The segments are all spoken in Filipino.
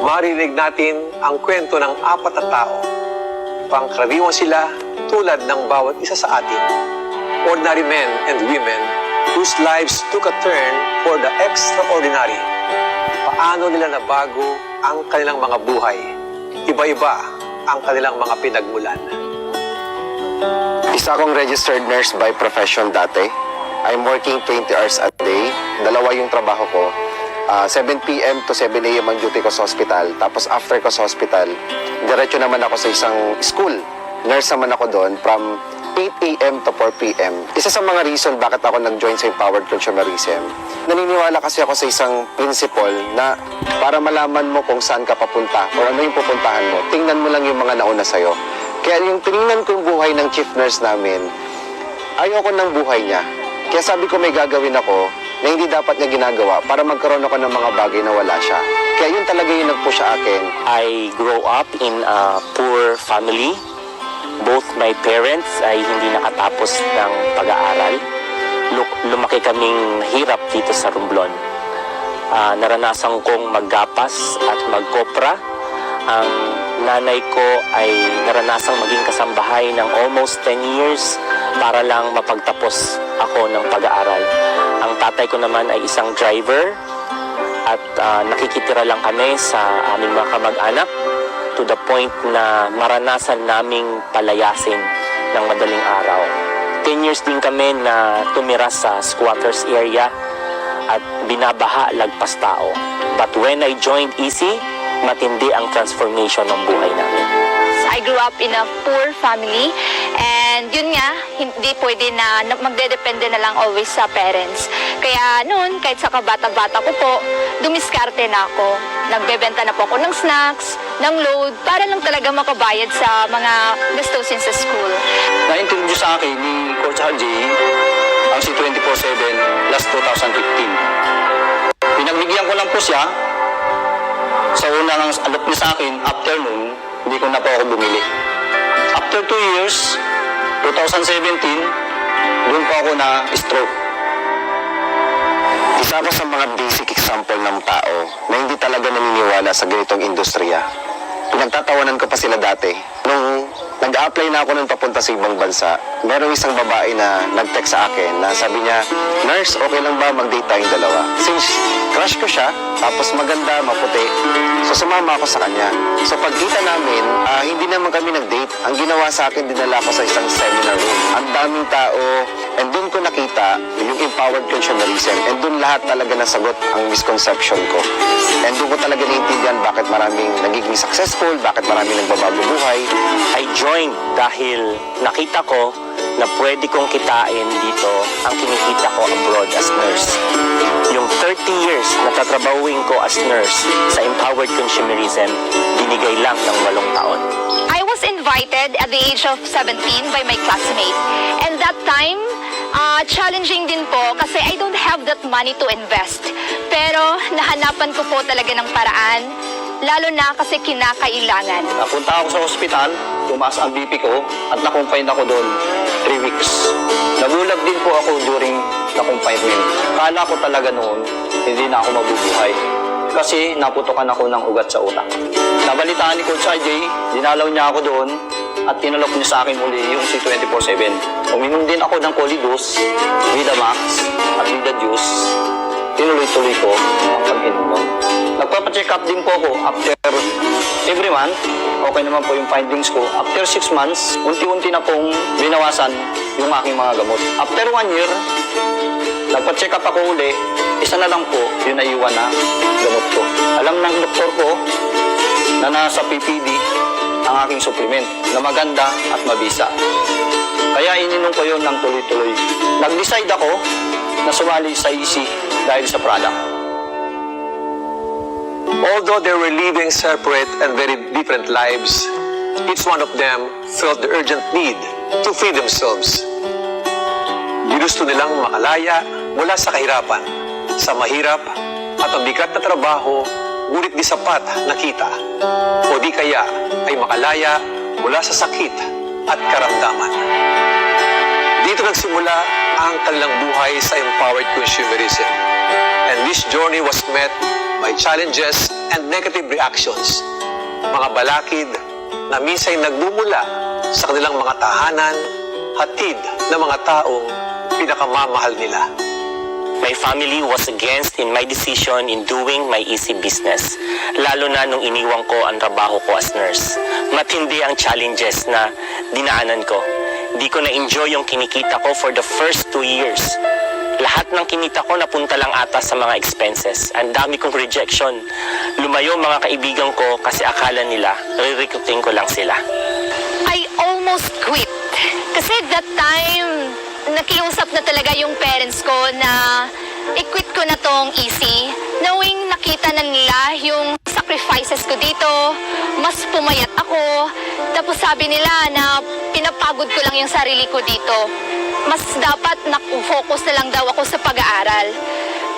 Marinig natin ang kwento ng apat na tao. Pangkaraniwan sila tulad ng bawat isa sa atin. Ordinary men and women whose lives took a turn for the extraordinary. Paano nila nabago ang kanilang mga buhay? Iba-iba ang kanilang mga pinagmulan. Isa akong registered nurse by profession dati. I'm working 20 hours a day. Dalawa yung trabaho ko. 7 p.m. to 7 a.m. ang duty ko sa hospital. Tapos after ko sa hospital, diretso naman ako sa isang school. Nurse naman ako doon from 8 a.m. to 4 p.m. Isa sa mga reason bakit ako nag-join sa Empowered Consumerism, naniniwala kasi ako sa isang principle na para malaman mo kung saan ka papunta o ano yung pupuntahan mo, tingnan mo lang yung mga nauna sa'yo. Kaya yung tinignan kong buhay ng chief nurse namin, ayoko ng buhay niya. Kaya sabi ko may gagawin ako na hindi dapat niya ginagawa para magkaroon ako ng mga bagay na wala siya. Kaya yun talaga yung nag-push sa akin. I grew up in a poor family. Both my parents ay hindi nakatapos ng pag-aaral. Lumaki kaming hirap dito sa Romblon. Naranasan kong maggapas at magkopra. Ang nanay ko ay naranasang maging kasambahay ng almost 10 years para lang mapagtapos ako ng pag-aaral. Ang tatay ko naman ay isang driver at nakikitira lang kami sa aming mga kamag-anak to the point na maranasan naming palayasin ng madaling araw. 10 years din kami na tumira sa squatters area at binabaha lagpas tao. But when I joined EC, matindi ang transformation ng buhay namin. I grew up in a poor family and yun nga, hindi pwede na magdedepende na lang always sa parents. Kaya noon, kahit sa kabata-bata ko po, dumiskarte na ako. Nagbebenta na po ako ng snacks, ng load, para lang talaga makabayad sa mga gastusin sa school. Na-introduce sa akin ni Coach RJ ang C24/7 last 2015. Pinagbigyan ko lang po siya. Sa unang alok niya sa akin, after noon, hindi ko na po ako bumili. After 2 years, 2017, doon po ako na-stroke. Isa ako sa mga basic example ng tao na hindi talaga naniniwala sa ganitong industriya. Pinagtatawanan ko pa sila dati. Nung nag-a-apply na ako nung papunta sa ibang bansa, merong isang babae na nag-text sa akin na sabi niya, "Nurse, okay lang ba mag-date tayong dalawa?" Since crush ko siya, tapos maganda, maputi, so sumama ako sa kanya. So pagkita namin, hindi naman kami nag-date. Ang ginawa sa akin, dinala ko sa isang seminar room. Ang daming tao, and doon ko nakita yung empowered consumerism, and doon lahat talaga nasagot ang misconception ko. And doon ko talaga naiintindihan bakit maraming nagiging successful, bakit maraming nagbabago buhay. I joined dahil nakita ko na pwede kong kitain dito ang kinikita ko abroad as nurse. Yung 30 years na tatrabahuin ko as nurse sa Empowered Consumerism, binigay lang ng 8 taon. I was invited at the age of 17 by my classmate. And that time, challenging din po kasi I don't have that money to invest. Pero nahanapan ko po talaga ng paraan, lalo na kasi kinakailangan. Napunta ako sa ospital, tumaas ang BP ko, at na-confine ako doon 3 weeks. Nagulag din po ako during the confinement. Kala ko talaga noon, hindi na ako mabubuhay. Kasi naputokan ako ng ugat sa utak. Nabalitaan ni Coach RJ, dinalaw niya ako doon, at tinalok niya sa akin uli yung C24/7. Uminom din ako ng Colidus, Vidamax, at Vida Juice. Tinuloy-tuloy ko ang pag-inom nun. Nagpapacheck up din po ako after every month. Okay naman po yung findings ko. After 6 months, unti-unti na pong binawasan yung aking mga gamot. After 1 year, nagpa-check up ako uli. Isa na lang po yung naiwan na gamot ko. Alam ng doktor ko na nasa PPD ang aking supplement na maganda at mabisa. Kaya ininom ko yun ng tuloy-tuloy. Nag-decide ako na sumali sa EC dahil sa product. Although they were living separate and very different lives, each one of them felt the urgent need to free themselves. Ginusto nilang makalaya mula sa kahirapan, sa mahirap at mabigat na trabaho, ngunit di sapat na kita. O di kaya ay makalaya mula sa sakit at karamdaman. Dito nagsimula ang kanilang buhay sa empowered consumerism. And this journey was met by challenges and negative reactions. Mga balakid na minsan nagmumula sa kanilang mga tahanan, hatid ng mga taong pinakamamahal nila. My family was against in my decision in doing my easy business. Lalo na nung iniwan ko ang trabaho ko as nurse. Matindi ang challenges na dinaanan ko. Di ko na-enjoy yung kinikita ko for the first 2 years. Lahat ng kinita ko napunta lang ata sa mga expenses. Ang dami kong rejection. Lumayo mga kaibigan ko kasi akala nila re-recruiting ko lang sila. I almost quit. Kasi that time, nakiusap na talaga yung parents ko na i-quit ko na tong easy. Knowing nakita na nila yung sacrifices ko dito, mas pumayat ako. Tapos sabi nila na pinapagod ko lang yung sarili ko dito. Mas dapat focus na lang daw ako sa pag-aaral.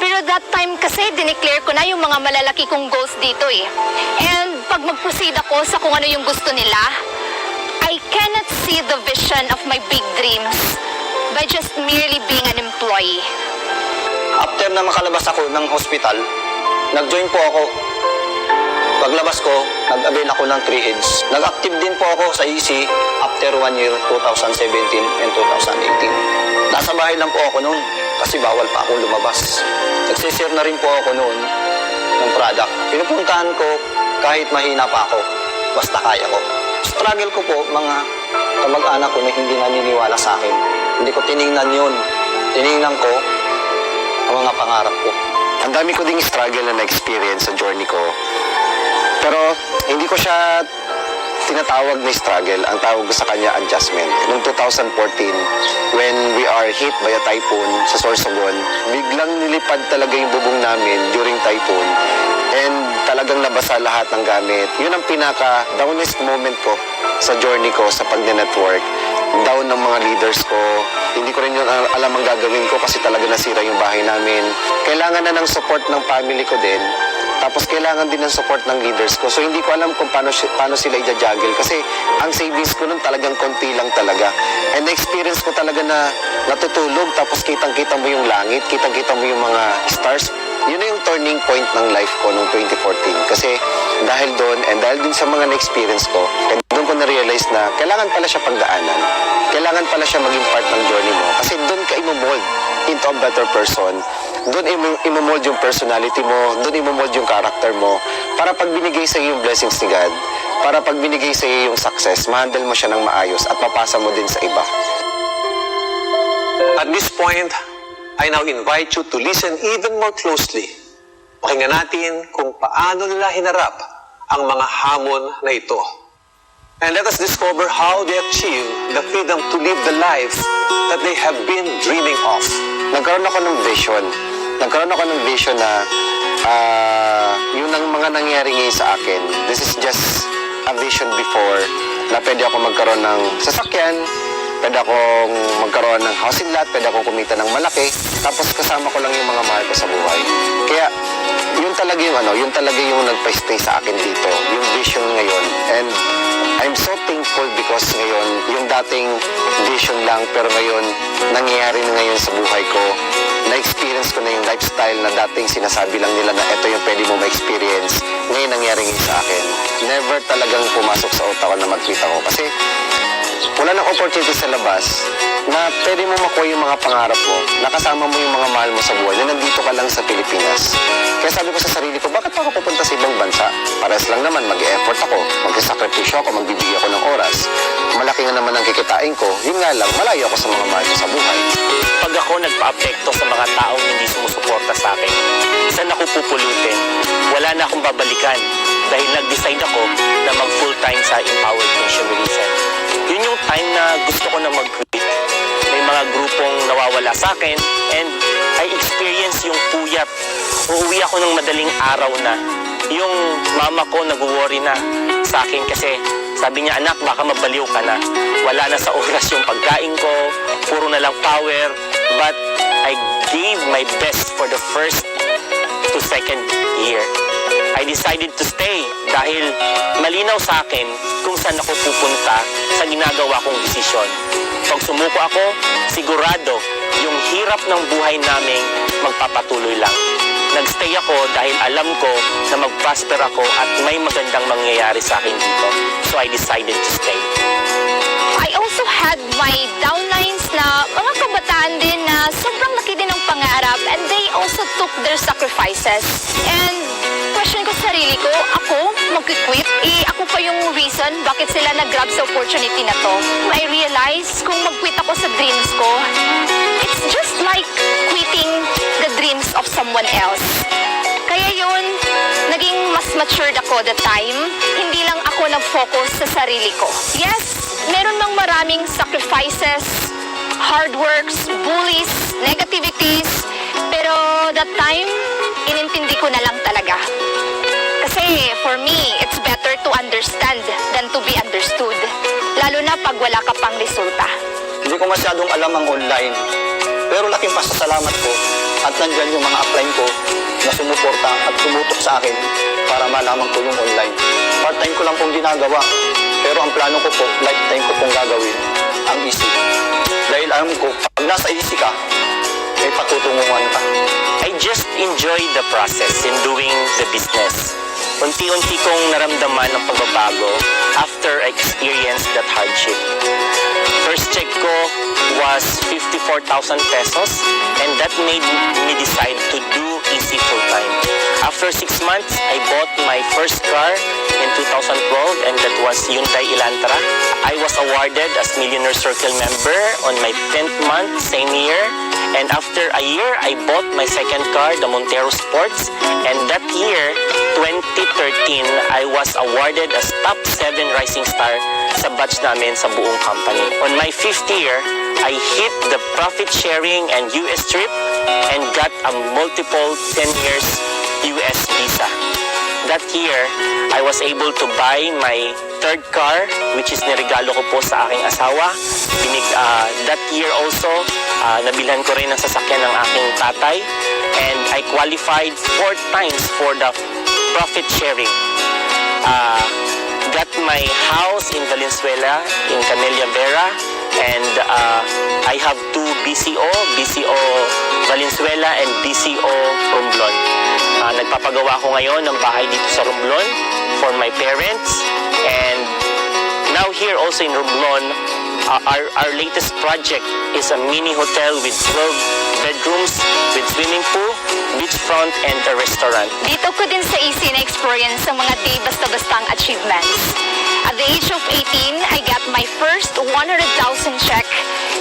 Pero that time kasi, dineclare ko na yung mga malalaki kong goals dito eh. And pag mag-proceed ako sa kung ano yung gusto nila, I cannot see the vision of my big dreams by just merely being an employee. After na makalabas ako ng hospital, nag-join po ako. Paglabas ko, nag-avail ako ng 3 heads. Nag-active din po ako sa EC after 1 year, 2017 and 2018. Nasa bahay lang po ako noon kasi bawal pa akong lumabas. Nagsishare na rin po ako noon ng product. Pinupuntahan ko kahit mahina pa ako, basta kaya ko. Struggle ko po, mga kamag-anak ko na hindi naniniwala sa akin. Hindi ko tiningnan yun. Tiningnan ko ang mga pangarap ko. Ang dami ko ding struggle na na-experience sa journey ko. Pero hindi ko siya tinatawag na struggle. Ang tawag ko sa kanya, adjustment. Noong 2014, when we are hit by a typhoon sa Sorsogon, biglang nilipad talaga yung bubong namin during typhoon. And talagang nabasa lahat ng gamit. Yun ang pinaka-downest moment ko sa journey ko sa pag-network. Down ng mga leaders ko. Hindi ko rin yun alam ang gagawin ko kasi talaga nasira yung bahay namin. Kailangan na ng support ng family ko din. Tapos kailangan din ng support ng leaders ko. So hindi ko alam kung paano sila i-juggle kasi ang savings ko nun talagang konti lang talaga. And na-experience ko talaga na natutulog tapos kitang-kita mo yung langit, kitang-kita mo yung mga stars. Yun na yung turning point ng life ko noong 2014. Kasi dahil doon and dahil din sa mga na-experience ko, and doon ko na-realize na kailangan pala siya pagdaanan. Kailangan pala siya maging part ng journey mo. Kasi doon ka imomold into a better person. Doon imomold yung personality mo, doon imomold yung character mo. Para pag binigay sa iyo yung blessings ni God, para pag binigay sa iyo yung success, ma-handle mo siya ng maayos at papasa mo din sa iba. At this point, I now invite you to listen even more closely. Pakinggan natin kung paano nila hinarap ang mga hamon na ito. And let us discover how they achieve the freedom to live the life that they have been dreaming of. Nagkaroon ako ng vision. Nagkaroon ako ng vision na yun ang mga nangyari ngayon sa akin. This is just a vision before na pwede ako magkaroon ng sasakyan, pwede akong magkaroon ng housing lot, pwede akong kumita ng malaki, tapos kasama ko lang yung mga mahal ko sa buhay. Kaya yun talaga yung nagpa-stay sa akin dito, yung vision ngayon. And I'm so thankful because ngayon, yung dating vision lang, pero ngayon, nangyayari na ngayon sa buhay ko. Na-experience ko na yung lifestyle na dating sinasabi lang nila na ito yung pwede mo ma-experience. Ngayon, nangyayari ngayon sa akin. Never talagang pumasok sa utak ko na magkita ko. Kasi wala nang opportunity sa labas na pwede mo makuha yung mga pangarap mo, nakasama mo yung mga mahal mo sa buhay, na nandito ka lang sa Pilipinas. Kaya sabi ko sa sarili ko, bakit pa ako pupunta sa ibang bansa? Pares lang naman, mag-e-effort ako, mag-sakripisyo ako, magbibigay ako ng oras. Malaki nga naman ang kikitain ko, yun nga lang, malayo ako sa mga mahal ko sa buhay. Pag ako nagpa-apekto sa mga taong hindi sumusuporta sa akin, saan ako pupulutin? Wala na akong babalikan dahil nag-decide ako na mag-full-time sa Empowered Consumerism. Yun yung time na gusto ko na mag-quit. May mga grupong nawawala sa akin and I experience yung puyat. Uuwi ako ng madaling araw na. Yung mama ko nag-worry na sa akin kasi sabi niya, anak, baka mabaliw ka na. Wala na sa oras yung pagkain ko, puro na lang power. But I gave my best for the first to second year. I decided to stay dahil malinaw sa akin kung saan ako pupunta sa ginagawa kong desisyon. Pag sumuko ako, sigurado yung hirap ng buhay namin magpapatuloy lang. nagstay ako dahil alam ko na mag-prosper ako at may magandang mangyayari sa akin dito. So I decided to stay. I also had my downlines na mga kabataan din na sobrang laki din ng pangarap and they also took their sacrifices. And question ko sa sarili ko, ako mag-quit? Ako pa yung reason bakit sila nag-grab sa opportunity na to. I realized kung mag-quit ako sa dreams ko, it's just like quitting the dreams of someone else. Kaya yun, naging mas matured ako that time. Hindi lang ako nag-focus sa sarili ko. Yes, meron mang maraming sacrifices, hard works, bullies, negativities. Pero that time, inintindi ko na lang talaga. Kasi for me, it's better to understand than to be understood. Lalo na pag wala ka pang resulta. Hindi ko masyadong alam ang online. Pero laking pasasalamat ko at nandyan yung mga upline ko na sumuporta at tumutok sa akin para malaman ko yung online. Part-time ko lang pong ginagawa. Pero ang plano ko po, lifetime ko pong gagawin ang easy. Dahil alam ko, pag nasa easy ka, may patutunguhan ka. I just enjoy the process in doing the business. Unti-unti kong naramdaman ang pagbabago after I experienced that hardship. First check ko was 54,000 pesos and that made me decide to do easy full-time. After 6 months, I bought my first car in 2012 and that was Hyundai Elantra. I was awarded as Millionaire Circle member on my 10th month, same year. And after a year, I bought my second car, the Montero Sports. And that year, 2013, I was awarded as top 7 rising star sa batch namin sa buong company. On my 5th year, I hit the profit sharing and US trip and got a multiple 10 years US visa. That year, I was able to buy my third car, which is niregalo ko po sa aking asawa. That year also, nabilhan ko rin ang sasakyan ng aking tatay. And I qualified 4 times for the profit sharing. Got my house in Valenzuela, in Canelia Vera. And I have 2 BCO Valenzuela and BCO Romblon. Nagpapagawa ko ngayon ng bahay dito sa Romblon for my parents. And now here also in Romblon, our latest project is a mini hotel with 12 bedrooms with swimming pool, beachfront, and a restaurant. Dito ko din sa easy na experience ang mga di basta-bastang achievements. At the age of 18, I got my first 100,000 check.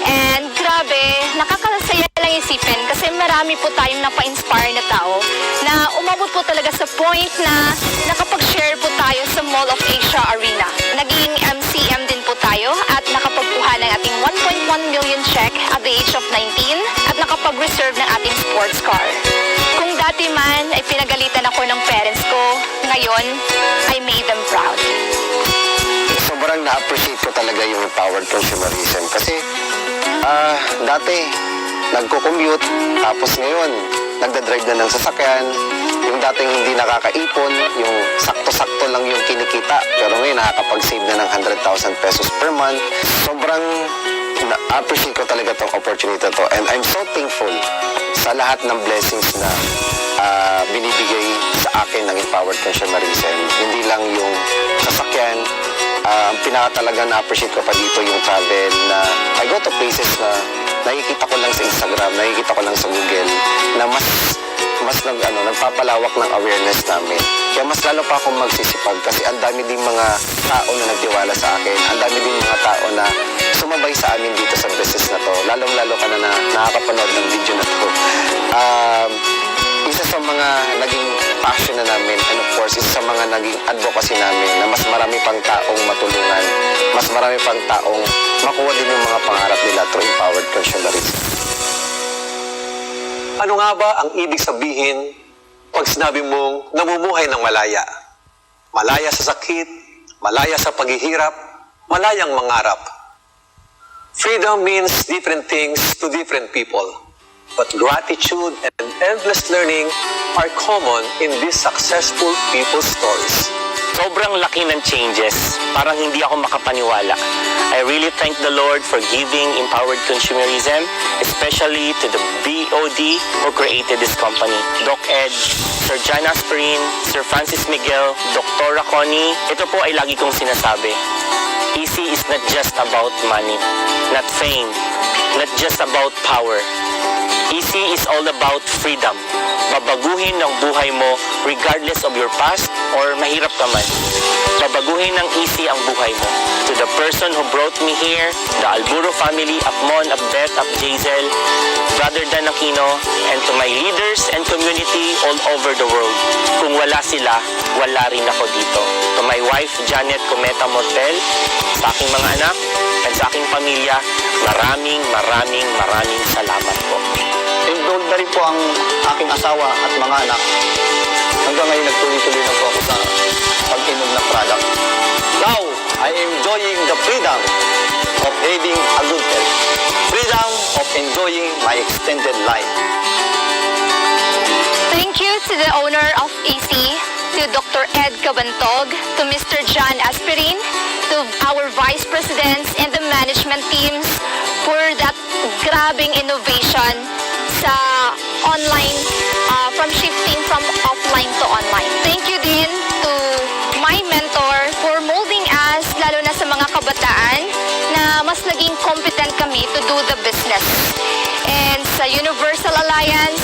And grabe, nakakasaya lang isipin kasi marami po tayong napa-inspire na tao na umabot po talaga sa point na nakapag-share po tayo sa Mall of Asia Arena. Naging MCM din po tayo at nakapagkuha ng ating 1.1 million check at the age of 19 at nakapag-reserve ng ating sports car. Kung dati man ay pinagalitan ako ng parents ko, ngayon, I made them proud. Sobrang na-appreciate ko talaga yung empowered consumerism kasi dati nagko-commute tapos ngayon nagda-drive na ng sasakyan, yung dating hindi nakakaipon, yung sakto-sakto lang yung kinikita pero ngayon nakakapag-save na ng 100,000 pesos per month. Sobrang na-appreciate ko talaga tong opportunity to and I'm so thankful sa lahat ng blessings na binibigay sa akin ng empowered consumerism. Hindi lang yung sasakyan, ang pinaka talaga na-appreciate ko pa dito yung travel na I go to places na nakikita ko lang sa Instagram, nakikita ko lang sa Google na mas nagpapalawak ng awareness namin. Kaya mas lalo pa akong magsisipag kasi ang dami din mga tao na nagtiwala sa akin, ang dami din mga tao na sumabay sa amin dito sa business na to. Lalong-lalo ka na nakakapanood ng video na to. Isa sa mga naging passion na namin and of course, isa sa mga naging advocacy namin na mas marami pang taong matulungan, mas marami pang taong makuha din yung mga pangarap nila through empowered consumerism. Ano nga ba ang ibig sabihin pag sinabi mong namumuhay ng malaya? Malaya sa sakit, malaya sa paghihirap, malayang mangarap. Freedom means different things to different people. But gratitude and endless learning are common in these successful people's stories. Sobrang laki ng changes. Parang hindi ako makapaniwala. I really thank the Lord for giving Empowered Consumerism, especially to the BOD who created this company. Doc Ed, Sir John Asperin, Sir Francis Miguel, Dr. Connie. Ito po ay lagi kong sinasabi. Easy is not just about money, not fame, not just about power. Easy is all about freedom. Babaguhin ang buhay mo regardless of your past or mahirap ka man. Babaguhin ng easy ang buhay mo. To the person who brought me here, the Alburo family, Apmon, Abet, Jazel, Brother Dan Aquino, and to my leaders and community all over the world. Kung wala sila, wala rin ako dito. To my wife, Janet Cometa Mortel, sa aking mga anak, at sa aking pamilya, maraming salamat po. Enrolled na rin po ang aking asawa at mga anak. Hanggang ngayon nagtuloy-tuloy na po ako sa pag-inom ng product. Now, I am enjoying the freedom of having a good health. Freedom of enjoying my extended life. Thank you to the owner of AC, to Dr. Ed Cabantog, to Mr. John Asperin, to our vice presidents and the management teams for that grabbing innovation sa online, from shifting from offline to online. Thank you din to my mentor for molding us, lalo na sa mga kabataan, na mas naging competent kami to do the business. And sa Universal Alliance,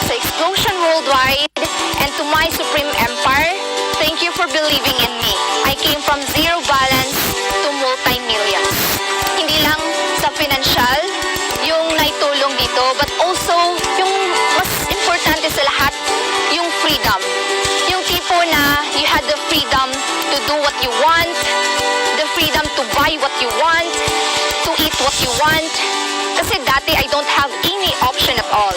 sa Explosion Worldwide, and to my Supreme Empire, thank you for believing in me. I came from zero balance to multi-millions. Hindi lang sa financial yung naitulong dito, but also yung mas importante sa lahat, yung freedom. Yung tipo na you had the freedom to do what you want, the freedom to buy what you want, to eat what you want. Kasi dati I don't have any option at all.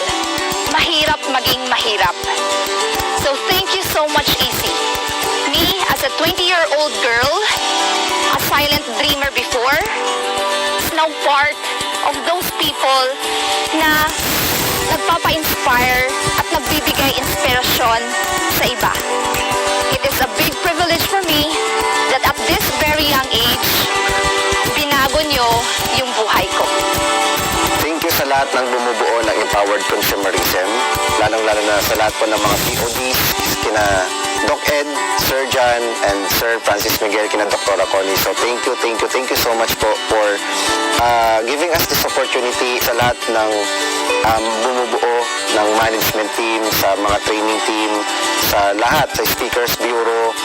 Mahirap maging mahirap. So thank you so much, Easy. Me, as a 20-year-old girl, a silent dreamer before, is now part of those people na nagpapa-inspire at nagbibigay inspirasyon sa iba. It is a big privilege for me that at this very young age, binago nyo yung buhay ko. Thank you sa lahat ng bumubuo ng Empowered Consumerism, lalong-lalo na sa lahat po ng mga PODs, kina Doc Ed, Sir John, and Sir Francis Miguel, kina Dr. Connie. So thank you so much po for giving us this opportunity sa lahat ng bumubuo ng management team, sa mga training team, sa lahat, sa Speakers Bureau,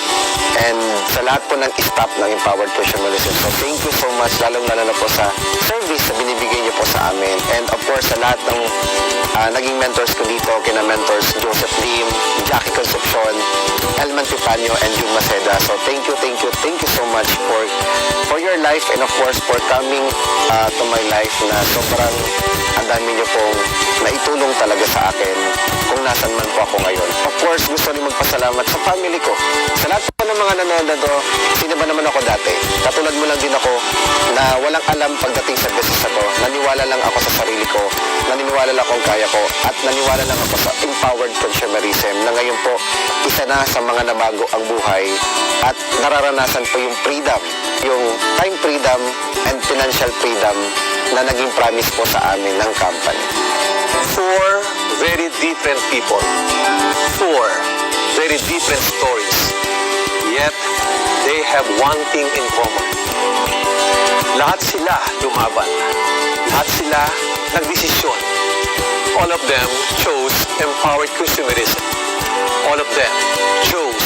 and sa lahat po ng staff ng Empowered Consumerism. So thank you so much, lalong-lalo na po sa service na binibigay niyo po sa amin. And of course, sa lahat ng naging mentors ko dito, kina mentors Joseph Lim, Jackie Concepcion, Elman Tipanyo, and June Maceda. So thank you so much for your life, and of course for coming to my life na sobrang ang dami niyo pong naitulong talaga sa akin kung nasan man po ako ngayon. Of course, gusto rin magpasalamat sa family ko. Sa lahat po ng mga nanonood do, sino ba naman ako dati? Katulad mo lang din ako na walang alam pagdating sa business na to. Naniwala lang ako sa sarili ko, naniniwala lang akong kaya ko, at naniwala lang ako sa Empowered Consumerism na ngayon po isa na sa mga nabago ang buhay at nararanasan po yung freedom, yung time freedom and financial freedom na naging promise po sa amin ng company. Four very different people. Four very different stories. Yet, they have one thing in common. Lahat sila lumaban. Lahat sila nagdesisyon. All of them chose Empowered Consumerism. All of them chose